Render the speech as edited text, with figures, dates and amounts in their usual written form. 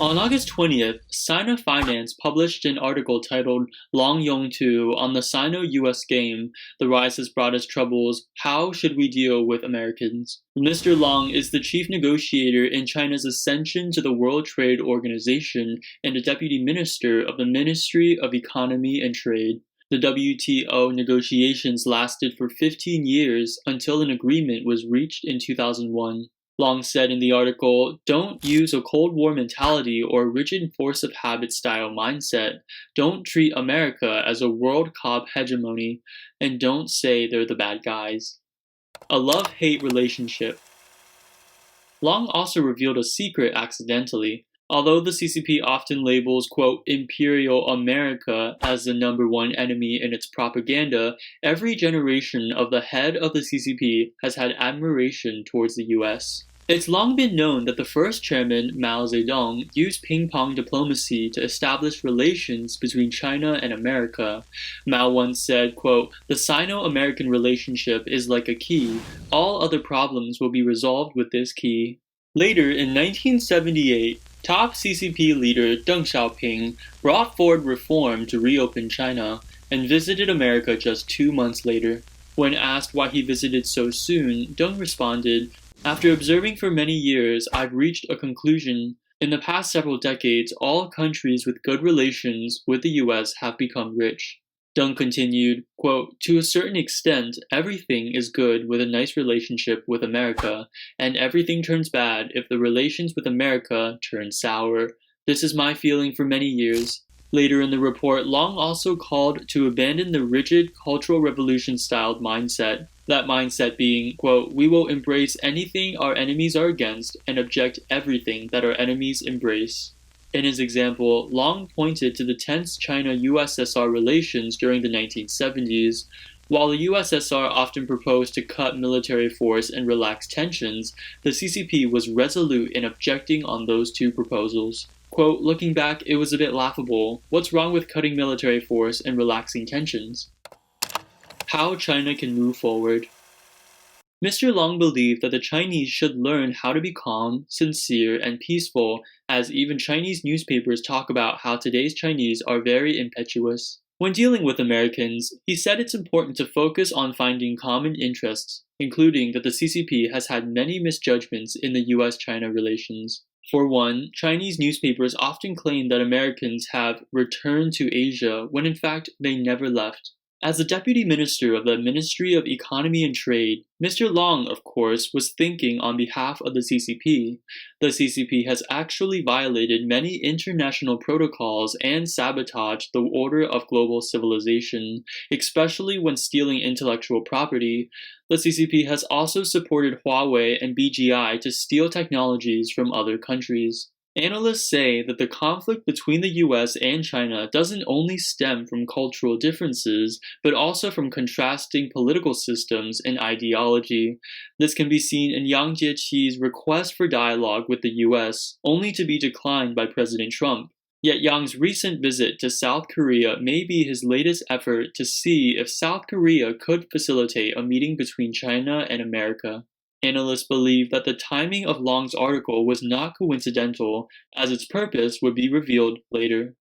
On August 20th, Sina Finance published an article titled Long Yongtu on the Sino-US game, The Rise Has Brought Us Troubles, How Should We Deal with Americans? Mr. Long is the chief negotiator in China's ascension to the World Trade Organization and a deputy minister of the Ministry of Economy and Trade. The WTO negotiations lasted for 15 years until an agreement was reached in 2001. Long said in the article, "Don't use a Cold War mentality or rigid force of habit style mindset. Don't treat America as a world cop hegemony, and don't say they're the bad guys." A love-hate relationship. Long also revealed a secret accidentally. Although the CCP often labels, quote, Imperial America as the #1 enemy in its propaganda, every generation of the head of the CCP has had admiration towards the US. It's long been known that the first chairman, Mao Zedong, used ping-pong diplomacy to establish relations between China and America. Mao once said, quote, "The Sino-American relationship is like a key. All other problems will be resolved with this key." Later, in 1978, top CCP leader Deng Xiaoping brought forward reform to reopen China and visited America just 2 months later. When asked why he visited so soon, Deng responded, "After observing for many years, I've reached a conclusion. In the past several decades, all countries with good relations with the US have become rich." Deng continued, quote, "To a certain extent, everything is good with a nice relationship with America, and everything turns bad if the relations with America turn sour. This is my feeling for many years." Later in the report, Long also called to abandon the rigid Cultural Revolution-styled mindset. That mindset being, quote, "We will embrace anything our enemies are against and object everything that our enemies embrace." In his example, Long pointed to the tense China-USSR relations during the 1970s. While the USSR often proposed to cut military force and relax tensions, the CCP was resolute in objecting on those two proposals. Quote, "Looking back, it was a bit laughable. What's wrong with cutting military force and relaxing tensions?" How China can move forward. Mr. Long believed that the Chinese should learn how to be calm, sincere, and peaceful, as even Chinese newspapers talk about how today's Chinese are very impetuous. When dealing with Americans, he said it's important to focus on finding common interests, including that the CCP has had many misjudgments in the US-China relations. For one, Chinese newspapers often claim that Americans have returned to Asia when in fact they never left. As the Deputy Minister of the Ministry of Economy and Trade, Mr. Long, of course, was thinking on behalf of the CCP. The CCP has actually violated many international protocols and sabotaged the order of global civilization, especially when stealing intellectual property. The CCP has also supported Huawei and BGI to steal technologies from other countries. Analysts say that the conflict between the US and China doesn't only stem from cultural differences, but also from contrasting political systems and ideology. This can be seen in Yang Jieqi's request for dialogue with the US, only to be declined by President Trump. Yet Yang's recent visit to South Korea may be his latest effort to see if South Korea could facilitate a meeting between China and America. Analysts believe that the timing of Long's article was not coincidental, as its purpose would be revealed later.